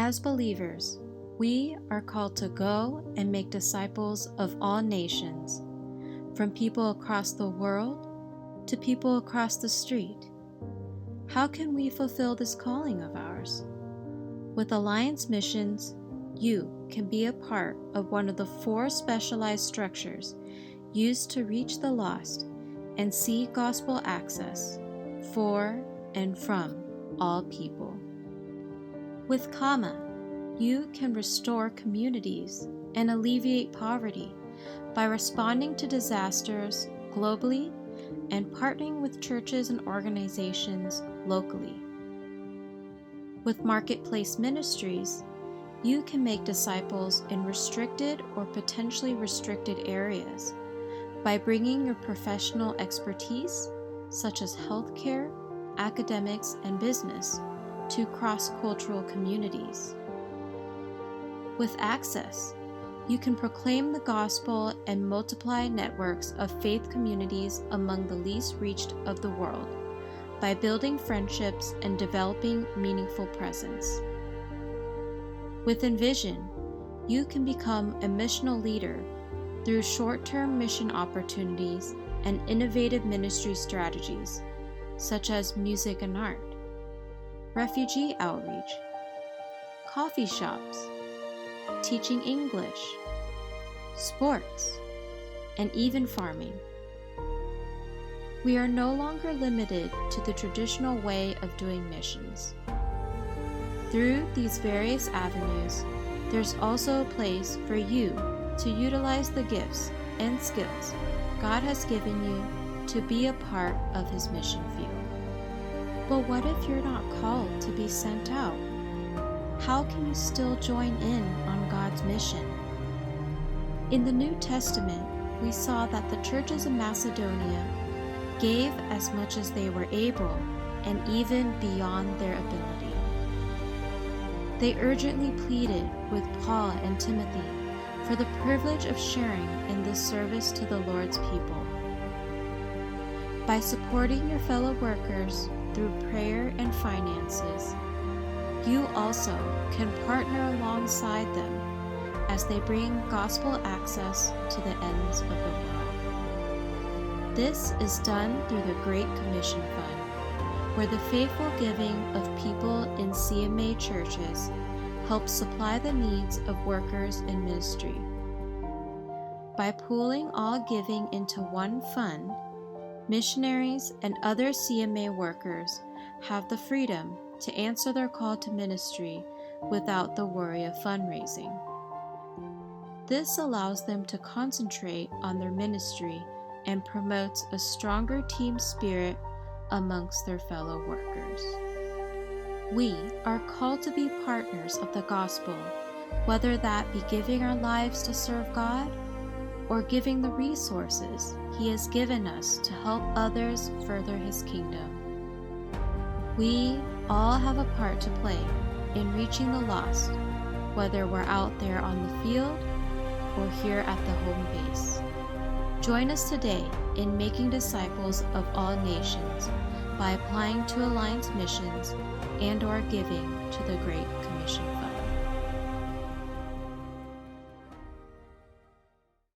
As believers, we are called to go and make disciples of all nations, from people across the world to people across the street. How can we fulfill this calling of ours? With Alliance Missions, you can be a part of one of the 4 specialized structures used to reach the lost and see gospel access for and from all people. With Kama, you can restore communities and alleviate poverty by responding to disasters globally and partnering with churches and organizations locally. With Marketplace Ministries, you can make disciples in restricted or potentially restricted areas by bringing your professional expertise, such as healthcare, academics, and business, to cross-cultural communities. With Access, you can proclaim the gospel and multiply networks of faith communities among the least reached of the world by building friendships and developing meaningful presence. With Envision, you can become a missional leader through short-term mission opportunities and innovative ministry strategies, such as music and art, refugee outreach, coffee shops, teaching English, sports, and even farming. We are no longer limited to the traditional way of doing missions. Through these various avenues, there's also a place for you to utilize the gifts and skills God has given you to be a part of His mission field. But what if you're not called to be sent out? How can you still join in on God's mission? In the New Testament, we saw that the churches in Macedonia gave as much as they were able and even beyond their ability. They urgently pleaded with Paul and Timothy for the privilege of sharing in this service to the Lord's people. By supporting your fellow workers through prayer and finances, you also can partner alongside them as they bring gospel access to the ends of the world. This is done through the Great Commission Fund, where the faithful giving of people in CMA churches helps supply the needs of workers in ministry. By pooling all giving into one fund, missionaries and other CMA workers have the freedom to answer their call to ministry without the worry of fundraising. This allows them to concentrate on their ministry and promotes a stronger team spirit amongst their fellow workers. We are called to be partners of the gospel, whether that be giving our lives to serve God or giving the resources He has given us to help others further His kingdom. We all have a part to play in reaching the lost, whether we're out there on the field or here at the home base. Join us today in making disciples of all nations by applying to Alliance Missions and/or giving to the Great Commission.